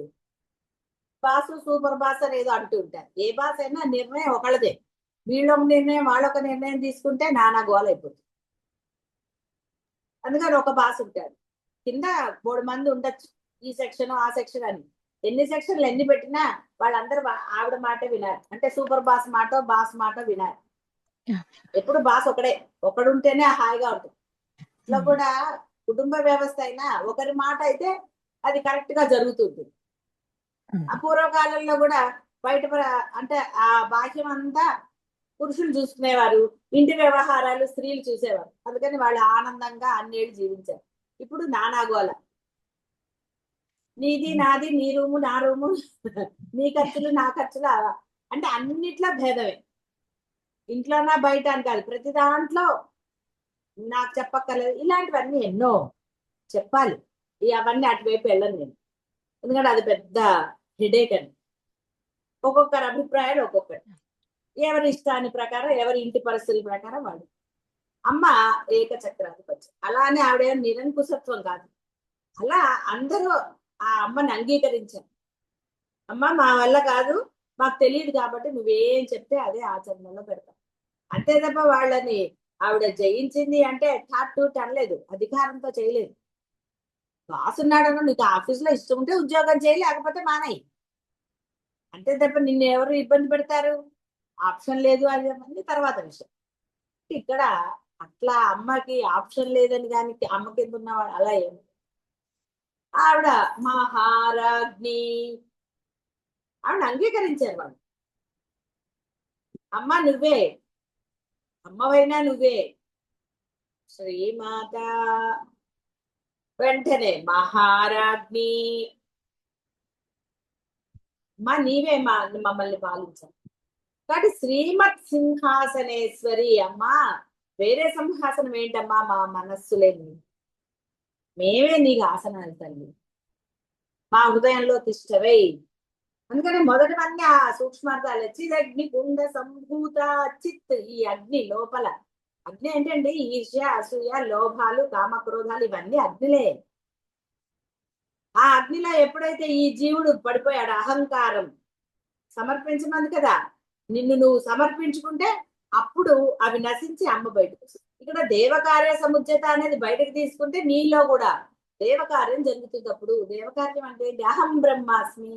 బాసు సూపర్ బాస్ అని ఏదో అంటూ ఉంటారు. ఏ బాస్ అయినా నిర్ణయం ఒకళ్ళదే. వీళ్ళొక నిర్ణయం వాళ్ళొక నిర్ణయం తీసుకుంటే నానా గోల అయిపోతుంది. అందుకని ఒక బాస్ ఉంటాడు, కింద 3 మంది ఉండొచ్చు, ఈ సెక్షన్ ఆ సెక్షన్ అని. ఎన్ని సెక్షన్లు ఎన్ని పెట్టినా వాళ్ళందరూ ఆవిడ మాట వినాలి. అంటే సూపర్ బాస్ మాట బాస్ మాట వినాలి. ఎప్పుడు బాస్ ఒకడు ఉంటేనే హాయిగా ఉంటుంది. ఇట్లా కూడా కుటుంబ వ్యవస్థ అయినా ఒకరి మాట అయితే అది కరెక్ట్ గా జరుగుతుంది. ఆ పూర్వకాలంలో కూడా బయట అంటే ఆ బాహ్యం అంతా పురుషులు చూసుకునేవారు, ఇంటి వ్యవహారాలు స్త్రీలు చూసేవారు. అందుకని వాళ్ళు ఆనందంగా అన్నేళ్ళు జీవించారు. ఇప్పుడు నానాగోల, నీది నాది, నీ రూము నా రూము, నీ ఖర్చులు నా ఖర్చులు, అంటే అన్నిట్లో భేదమే. ఇంట్లోనా బయట అని కాదు, ప్రతి దాంట్లో నాకు చెప్పక్కర్లేదు. ఇలాంటివన్నీ ఎన్నో చెప్పాలి. అవన్నీ అటువైపు వెళ్ళను నేను, ఎందుకంటే అది పెద్ద హెడేక్ అని. ఒక్కొక్కరి అభిప్రాయాలు ఒక్కొక్కటి, ఎవరి ఇష్టాన్ని ప్రకారం, ఎవరి ఇంటి పరిస్థితుల ప్రకారం వాడు. అమ్మ ఏకచక్రాధిపత్యం. అలానే ఆవిడ నిరంకుశత్వం కాదు. అలా అందరూ ఆ అమ్మని అంగీకరించారు. అమ్మ మా వల్ల కాదు, మాకు తెలియదు కాబట్టి నువ్వేం చెప్తే అదే ఆచరణలో పెడతాం. అంతే తప్ప వాళ్ళని ఆవిడ జయించింది అంటే టాట్ అనలేదు, అధికారంతో చేయలేదు. బాసున్నాడను, నీకు ఆఫీసులో ఇష్టం ఉంటే ఉద్యోగం చేయి, లేకపోతే మానేయి. అంతే తప్ప నిన్ను ఎవరు ఇబ్బంది పెడతారు? ఆప్షన్ లేదు అది తర్వాత విషయం. ఇక్కడ అట్లా అమ్మకి ఆప్షన్ లేదని కానీ అమ్మ కింద ఉన్నవాడు అలా ఏమి. ఆవిడ మహారాజ్ని, ఆవిడ అంగీకరించారు వాళ్ళు. అమ్మ నువ్వే, అమ్మవైనా నువ్వే శ్రీమాత. వెంటనే మహారాజ్ని, మా నీవే మమ్మల్ని పాలించాలి. కాబట్టి శ్రీమత్ సింహాసనేశ్వరి అమ్మా. వేరే సింహాసనం ఏంటమ్మా, మా మనస్సులేని మేమే నీకు ఆసనాలు తల్లి, మా హృదయంలో తిష్టవై. అందుకని మొదటివన్నీ ఆ సూక్ష్మార్థాలు. చిదగ్ని కుండ సంభూత చిత్. ఈ అగ్ని లోపల, అగ్ని ఏంటండి? ఈర్ష్య, అసూయ, లోభాలు, కామక్రోధాలు, ఇవన్నీ అగ్నిలే. ఆ అగ్నిలో ఎప్పుడైతే ఈ జీవుడు పడిపోయాడు, అహంకారం సమర్పించమంది కదా, నిన్ను నువ్వు సమర్పించుకుంటే అప్పుడు అవి నశించి అమ్మ బయటకు వస్తుంది. ఇక్కడ దేవకార్య సముజ్జత అనేది బయటకు తీసుకుంటే నీలో కూడా దేవకార్యం జరుగుతుంది. అప్పుడు దేవకార్యం అంటే అహం బ్రహ్మాస్మి,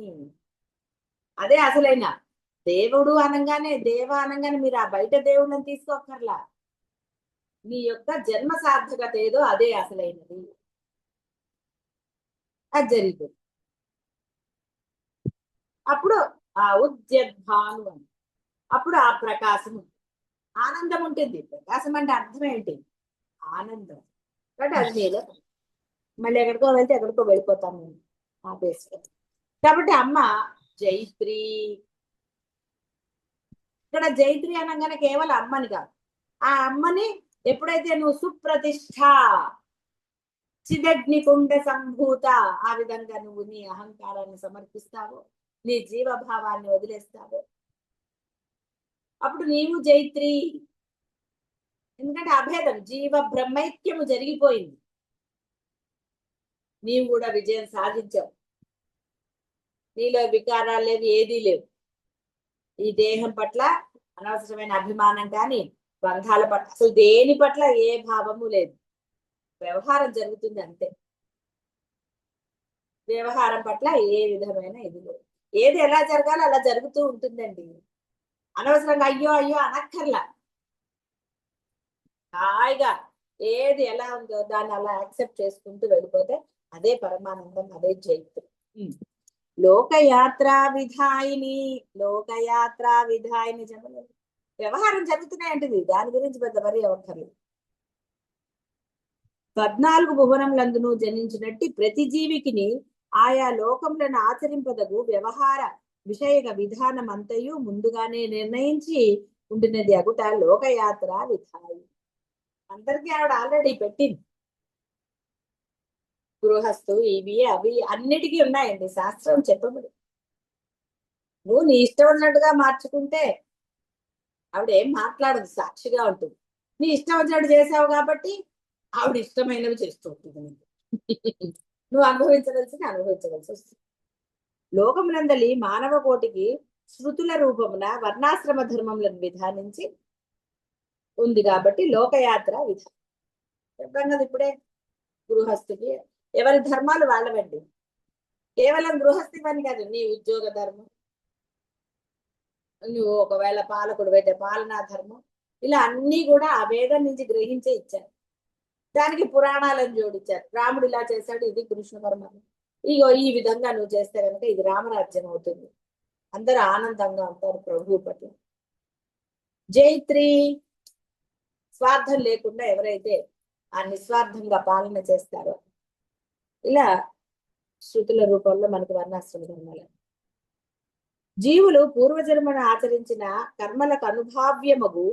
అదే అసలైన దేవుడు అనగానే, దేవ అనగానే మీరు ఆ బయట దేవుళ్ళని తీసుకోకర్లా. నీ యొక్క జన్మ సార్థకత ఏదో అదే అసలైనది. అది జరిగింది. అప్పుడు ఆ ఉద్యద్భాను అని, అప్పుడు ఆ ప్రకాశం, ఆనందం ఉంటుంది. ప్రకాశం అంటే అర్థం ఏంటి? ఆనందం. కాబట్టి అది నీలో. మళ్ళీ ఎక్కడికో వెళ్తే ఎక్కడికో వెళ్ళిపోతాం నేను ఆపేసుకో. కాబట్టి అమ్మ జైత్రి. ఇక్కడ జైత్రి అనగానే కేవలం అమ్మని కాదు, ఆ అమ్మని ఎప్పుడైతే నువ్వు సుప్రతిష్ఠ చిదగ్నికుండ సంభూత, ఆ విధంగా నువ్వు నీ అహంకారాన్ని సమర్పిస్తావో, నీ జీవభావాన్ని వదిలేస్తావో, అప్పుడు నీవు జైత్రి. ఎందుకంటే అభేదం, జీవ బ్రహ్మైక్యము జరిగిపోయింది. నీవు కూడా విజయం సాధించావు. నీలో వికారాలు లేవు, ఏదీ లేవు. ఈ దేహం పట్ల అనవసరమైన అభిమానం కానీ, బంధాల పట్ల, అసలు దేని పట్ల ఏ భావము లేదు. వ్యవహారం జరుగుతుంది అంతే. వ్యవహారం పట్ల ఏ విధమైన ఇది లేదు. ఏది ఎలా జరగాలో అలా జరుగుతూ ఉంటుందండి. అనవసరంగా అయ్యో అయ్యో అనక్కర్లా. హాయిగా ఏది ఎలా ఉందో దాన్ని అలా యాక్సెప్ట్ చేసుకుంటూ వెళ్ళిపోతే అదే పరమానందం, అదే జైత్రి. లోకయాత్రా విధాయిని, లోకయాత్రా విధాయిని చెప్పలేదు. వ్యవహారం జరుగుతున్నాయి అంటుంది, దాని గురించి పెద్ద వరి అవ్వక్కర్లేదు. 14 భువనములందును జనించినట్టి ప్రతి జీవికిని ఆయా లోకములను ఆచరింపదగు వ్యవహార విషయక విధానం అంతయు ముందుగానే నిర్ణయించి ఉండినది అగుట లోకయాత్ర విధాయి. అందరికీ ఆవిడ ఆల్రెడీ పెట్టింది. గృహస్థు ఇవి అవి అన్నిటికీ ఉన్నాయండి, శాస్త్రం చెప్పబడి. నువ్వు నీ ఇష్టం ఉన్నట్టుగా మార్చుకుంటే ఆవిడ ఏం మాట్లాడదు, సాక్షిగా ఉంటుంది. నీ ఇష్టం వచ్చినట్టు చేసావు కాబట్టి ఆవిడ ఇష్టమైనవి చేస్తూ ఉంటుంది నీకు. నువ్వు అనుభవించవలసి వస్తుంది. లోకమునందలి మానవ కోటికి శృతుల రూపమున వర్ణాశ్రమ ధర్మములను విధానించి ఉంది కాబట్టి లోకయాత్ర విధానం చెప్పాం కదా ఇప్పుడే. గృహస్థుకి ఎవరి ధర్మాలు వాళ్ళవండి. కేవలం గృహస్థి పని కాదు, నీ ఉద్యోగ ధర్మం, నువ్వు ఒకవేళ పాలకుడు అయితే పాలనా ధర్మం, ఇలా అన్ని కూడా ఆ వేదం నుంచి గ్రహించే ఇచ్చారు. దానికి పురాణాలను జోడించారు. రాముడు ఇలా చేశాడు, ఇది కృష్ణ పరమాత్మ, ఇగో ఈ విధంగా నువ్వు చేస్తే కనుక ఇది రామరాజ్యం అవుతుంది, అందరూ ఆనందంగా ఉంటారు ప్రభువు పట్ల. జైత్రి స్వార్థం లేకుండా ఎవరైతే ఆ నిస్వార్థంగా పాలన చేస్తారో, ఇలా శృతుల రూపంలో మనకి వర్ణాశ్రమ ధర్మాలు. జీవులు పూర్వజన్మను ఆచరించిన కర్మలకు అనుభావ్యమగు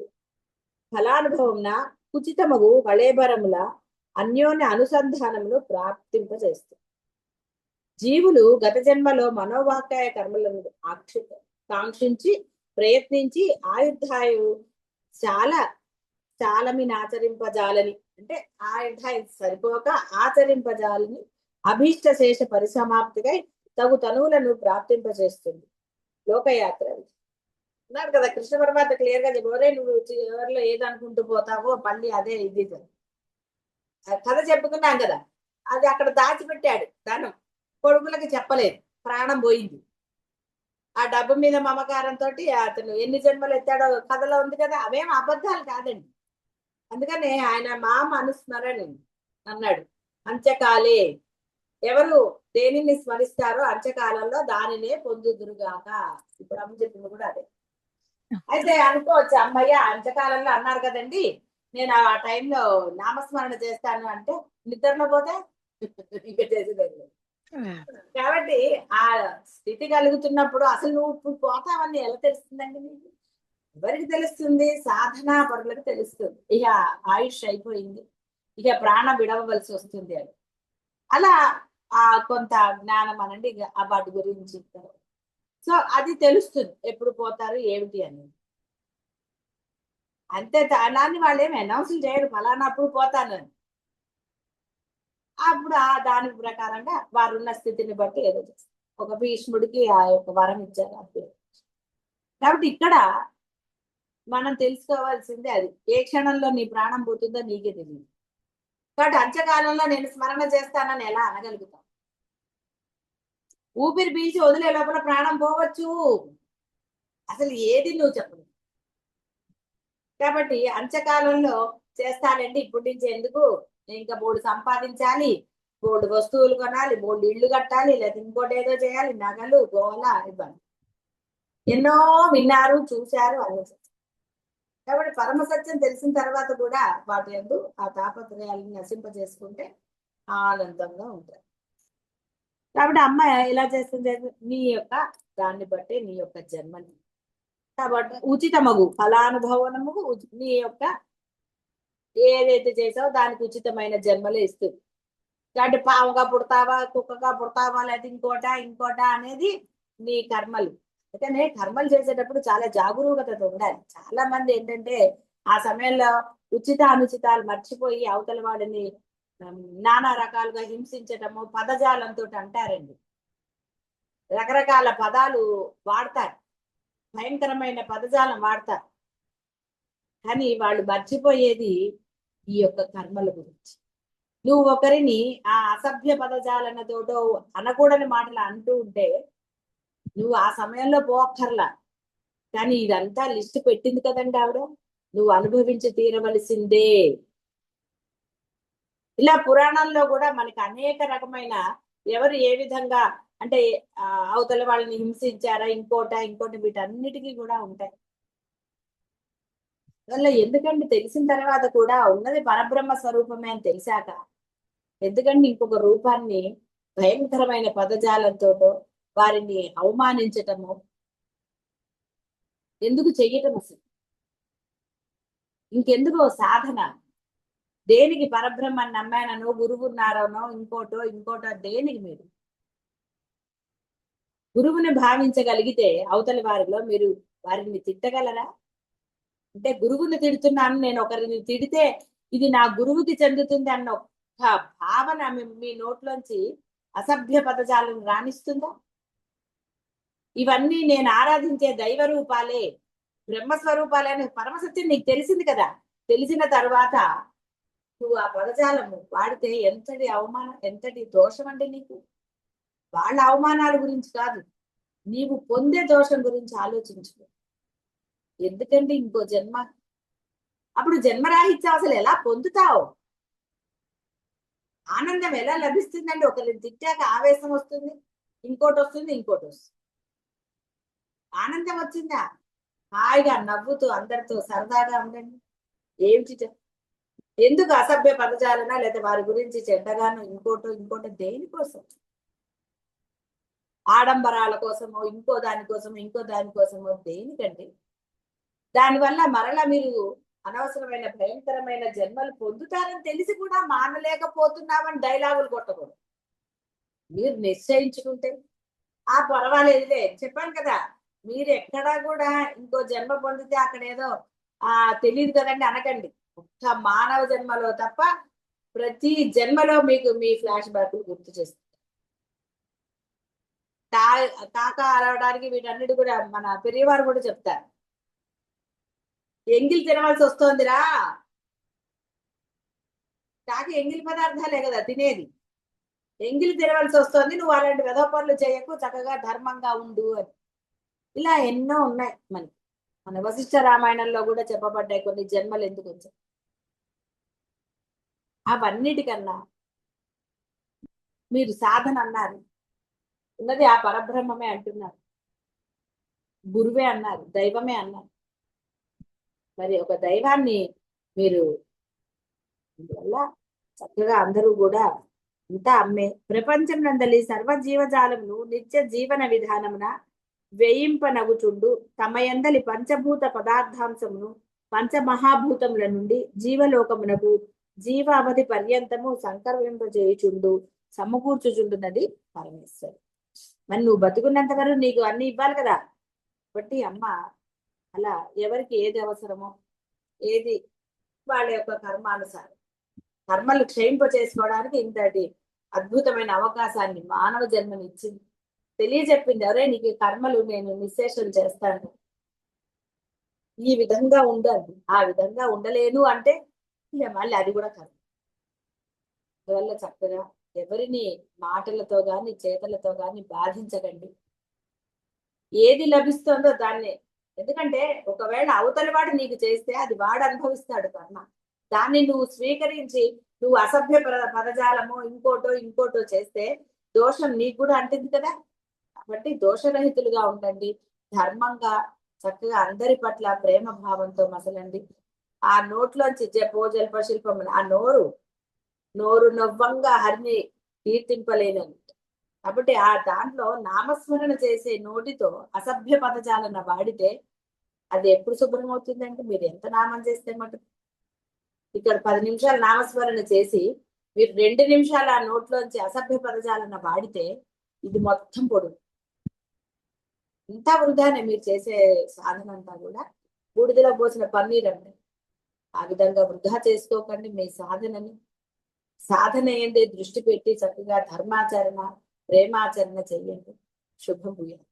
ఫలానుభవంన కుచితమగు కళేబరముల అన్యోన్య అనుసంధానమును ప్రాప్తింపజేస్తుంది. జీవులు గత జన్మలో మనోవాక్కాయ కర్మలను కాంక్షించి ప్రయత్నించి ఆయుర్ధాయు చాలమిని ఆచరింపజాలని, అంటే ఆయుర్ధాయం సరిపోక ఆచరింపజాలని అభీష్ట శేష పరిసమాప్తికై తగు తనువులను ప్రాప్తింపజేస్తుంది లోకయాత్ర. ఉన్నారు కదా కృష్ణ పరమాత్మ క్లియర్ గా చెప్పి, నువ్వు ఎవరిలో ఏదనుకుంటూ పోతావో మళ్ళీ అదే ఇది కథ చెప్పుకున్నాం కదా, అది అక్కడ దాచిపెట్టాడు ధనం, కొడుకులకి చెప్పలేదు, ప్రాణం పోయింది. ఆ డబ్బు మీద మమకారంతో అతను ఎన్ని జన్మలు ఎత్తాడో కథలో ఉంది కదా, అవేం అబద్ధాలు కాదండి. అందుకనే ఆయన మామ అనుస్మరణ అన్నాడు. అంత్యకాలే, ఎవరు దేనిని స్మరిస్తారో అంత్యకాలంలో దానినే పొందుదురుగాక. ఇప్పుడు అమ్మ చెప్పింది కూడా అదే. అయితే అనుకోవచ్చు, అమ్మయ్య అంత్యకాలంలో అన్నారు కదండి, నేను ఆ టైంలో నామస్మరణ చేస్తాను అంటే నిద్రలో పోతే ఇంకా చేసేది. కాబట్టి ఆ స్థితి కలుగుతున్నప్పుడు అసలు నువ్వు ఇప్పుడు పోతావని ఎలా తెలుస్తుందండి మీకు? ఎవరికి తెలుస్తుంది? సాధనా పరులకు తెలుస్తుంది. ఇక ఆయుష్ అయిపోయింది, ఇక ప్రాణం విడవవలసి వస్తుంది అని. అలా ఆ కొంత జ్ఞానం అనండి ఆ వాటి గురించి. సో అది తెలుస్తుంది ఎప్పుడు పోతారు ఏమిటి అనేది. అంతే, దాన్ని వాళ్ళు ఏమి అనౌన్స్ చేయరు ఫలానా అప్పుడు పోతానని. అప్పుడు ఆ దాని ప్రకారంగా వారున్న స్థితిని బట్టి ఏదో చేస్తారు. ఒక భీష్ముడికి ఆ యొక్క వరం ఇచ్చారు అప్పుడు. కాబట్టి ఇక్కడ మనం తెలుసుకోవాల్సిందే అది, ఏ క్షణంలో నీ ప్రాణం పోతుందో నీకే తెలియదు. కాబట్టి అంత్యకాలంలో నేను స్మరణ చేస్తానని ఎలా అనగలుగుతాం? ఊపిరి పీల్చి వదిలే లోపల ప్రాణం పోవచ్చు, అసలు ఏది నువ్వు చెప్పదు. కాబట్టి అంత్యకాలంలో చేస్తానండి, ఇప్పటి నుంచి ఎందుకు, ఇంకా బోర్డు సంపాదించాలి, బోర్డు వస్తువులు కొనాలి, బోర్డు ఇళ్ళు కట్టాలి, లేదా ఇంకోటి ఏదో చేయాలి, నగలు గోల ఇవ్వాలి. ఎన్నో విన్నారు, చూశారు, అన్నీ. కాబట్టి పరమ సత్యం తెలిసిన తర్వాత కూడా వాటి యందు ఆ తాపత్రయాలను నశింపజేసుకుంటే ఆనందంగా ఉంటారు. కాబట్టి అమ్మ ఎలా చేస్తుంది? నీ యొక్క దాన్ని బట్టి నీ యొక్క జన్మని, కాబట్టి ఉచితమగు ఫలానుభవనము, నీ యొక్క ఏదైతే చేసావో దానికి ఉచితమైన జన్మలే ఇస్తుంది. కాబట్టి పావుగా పుడతావా, కుక్కగా పుడతావా, లేదా ఇంకోట అనేది నీ కర్మలు. అందుకనే కర్మలు చేసేటప్పుడు చాలా జాగరూకతతో ఉండాలి. చాలా మంది ఏంటంటే ఆ సమయంలో ఉచిత అనుచితాలు మర్చిపోయి అవతల వాడిని నానా రకాలుగా హింసించటము, పదజాలంతో అంటారండి. రకరకాల పదాలు వాడతారు, భయంకరమైన పదజాలం వాడతారు. కానీ వాళ్ళు మర్చిపోయేది ఈ యొక్క కర్మల గురించి. నువ్వు ఒకరిని ఆ అసభ్య పదజాలనతోటో అనకూడని మాటలు అంటూ ఉంటే నువ్వు ఆ సమయంలో పోక్కర్లా, కానీ ఇదంతా లిస్ట్ పెట్టింది కదండి ఆవిడ, నువ్వు అనుభవించి తీరవలసిందే. ఇలా పురాణంలో కూడా మనకి అనేక రకమైన ఎవరు ఏ విధంగా అంటే అవతల వాళ్ళని హింసించారా, ఇంకోటి వీటన్నిటికీ కూడా ఉంటాయి. వల్ల ఎందుకంటే తెలిసిన తర్వాత కూడా ఉన్నది పరబ్రహ్మ స్వరూపమే అని తెలిసాక ఎందుకంటే ఇంకొక రూపాన్ని భయంకరమైన పదజాలంతో వారిని అవమానించటము ఎందుకు చెయ్యటం అసలు? ఇంకెందుకో సాధన దేనికి? పరబ్రహ్మని నమ్మానో గురువున్నారనో ఇంకోటో దేనికి? మీరు గురువుని భావించగలిగితే అవతలి వారిలో మీరు వారిని తిట్టగలరా? అంటే గురువుని తిడుతున్నాను, నేను ఒకరిని తిడితే ఇది నా గురువుకి చెందుతుంది అన్న ఒక భావన మీ నోట్లోంచి అసభ్య పదజాలను రాణిస్తుందా? ఇవన్నీ నేను ఆరాధించే దైవ రూపాలే, బ్రహ్మస్వరూపాలే అనే పరమసత్యం నీకు తెలిసింది కదా. తెలిసిన తర్వాత నువ్వు ఆ పదజాలము వాడితే ఎంతటి అవమానం, ఎంతటి దోషం అండి నీకు. వాళ్ళ అవమానాల గురించి కాదు, నీవు పొందే దోషం గురించి ఆలోచించు. ఎందుకంటే ఇంకో జన్మ, అప్పుడు జన్మరాహిత్యం అసలు ఎలా పొందుతావు? ఆనందం ఎలా లభిస్తుందండి? ఒకరిని తిట్టాక ఆవేశం వస్తుంది, ఇంకోటి వస్తుంది. ఆనందం వచ్చిందా? హాయిగా నవ్వుతూ అందరితో సరదాగా ఉండండి. ఏమిటి ఎందుకు అసభ్య పదజాలన, లేదా వారి గురించి చెడ్డగాను ఇంకోటో దేనికోసం? ఆడంబరాల కోసమో ఇంకో దానికోసమో దేనికండి? దానివల్ల మరలా మీరు అనవసరమైన భయంకరమైన జన్మలు పొందుతారని తెలిసి కూడా మానలేకపోతున్నామని డైలాగులు కొట్టకూడదు. మీరు నిశ్చయించుకుంటే పర్వాలేదులే, చెప్పాను కదా. మీరు ఎక్కడా కూడా ఇంకో జన్మ పొందితే అక్కడ ఏదో తెలియదు కదండి అనకండి. ఒక్క మానవ జన్మలో తప్ప ప్రతి జన్మలో మీకు మీ ఫ్లాష్ బ్యాక్ గుర్తు చేస్తుంది. కాక అరవడానికి వీటన్నిటి కూడా మన పెరియవారు కూడా చెప్తారు. ఎంగిల్ తినవలసి వస్తోందిరా, కాక ఎంగిల్ పదార్థాలే కదా తినేది. ఎంగిలి తినవలసి వస్తుంది, నువ్వు అలాంటి వెధవ పనులు చేయకు, చక్కగా ధర్మంగా ఉండు అని. ఇలా ఎన్నో ఉన్నాయి మనకి. మన వశిష్ఠ రామాయణంలో కూడా చెప్పబడ్డాయి కొన్ని జన్మలు ఎందుకు వచ్చాయి. అవన్నిటికన్నా మీరు సాధన అన్నారు, ఉన్నది ఆ పరబ్రహ్మమే అంటున్నారు, గురువే అన్నారు, దైవమే అన్నారు. మరి ఒక దైవాన్ని మీరు వల్ల చక్కగా అందరూ కూడా ఇంత అమ్మే ప్రపంచం నందలి సర్వజీవజాలమును నిత్య జీవన విధానమున వేయింపనగుచుండు తమయందలి పంచభూత పదార్థాంశమును పంచమహాభూతముల నుండి జీవలోకమునకు జీవ అవధి పర్యంతము సంకర్వింపజేయుచుండు సమకూర్చుచుండున్నది పరమేశ్వరు. మరి నువ్వు బతుకున్నంత వరకు నీకు అన్ని ఇవ్వాలి కదా. కాబట్టి అమ్మ అలా ఎవరికి ఏది అవసరమో ఏది వాళ్ళ యొక్క కర్మానుసారం కర్మలు క్షయింప చేసుకోవడానికి ఇంతటి అద్భుతమైన అవకాశాన్ని మానవ జన్మని ఇచ్చింది, తెలియజెప్పింది. ఎవరే నీకు కర్మలు నేను నిశ్శేషం చేస్తాను, ఈ విధంగా ఉండాలి, ఆ విధంగా ఉండలేను అంటే మళ్ళీ అది కూడా కర్మ. అందువల్ల చక్కగా ఎవరిని మాటలతో గాని చేతలతో గాని బాధించకండి. ఏది లభిస్తుందో దాన్నే, ఎందుకంటే ఒకవేళ అవతలి వాడు నీకు చేస్తే అది వాడు అనుభవిస్తాడు కర్మ. దాన్ని నువ్వు స్వీకరించి నువ్వు అసభ్య పదజాలము ఇంకోటో చేస్తే దోషం నీకు కూడా అంటుంది కదా. కాబట్టి దోషరహితులుగా ఉండండి, ధర్మంగా చక్కగా అందరి పట్ల ప్రేమ భావంతో మసలండి. ఆ నోట్లోంచి జల్ప శిల్పం, ఆ నోరు నవ్వంగా హరిని కీర్తింపలేనని. కాబట్టి ఆ దాంట్లో నామస్మరణ చేసే నోటితో అసభ్య పదజాలన వాడితే అది ఎప్పుడు శుభ్రం అవుతుందంటే మీరు ఎంత నామం చేస్తే మటు. ఇక్కడ 10 నిమిషాలు నామస్మరణ చేసి మీరు 2 నిమిషాలు ఆ నోట్లోంచి అసభ్య పదజాలన వాడితే ఇది మొత్తం పొడు. ఇంత వృధానే మీరు చేసే సాధన అంతా కూడా బూడిదలో పోసిన పన్నీర్ అంటే. ఆ విధంగా వృధా చేసుకోకండి మీ సాధనని. సాధన ఏంటి దృష్టి పెట్టి చక్కగా ధర్మాచరణ ప్రేమాచరణ చెయ్యండి. శుభం భూయాలు.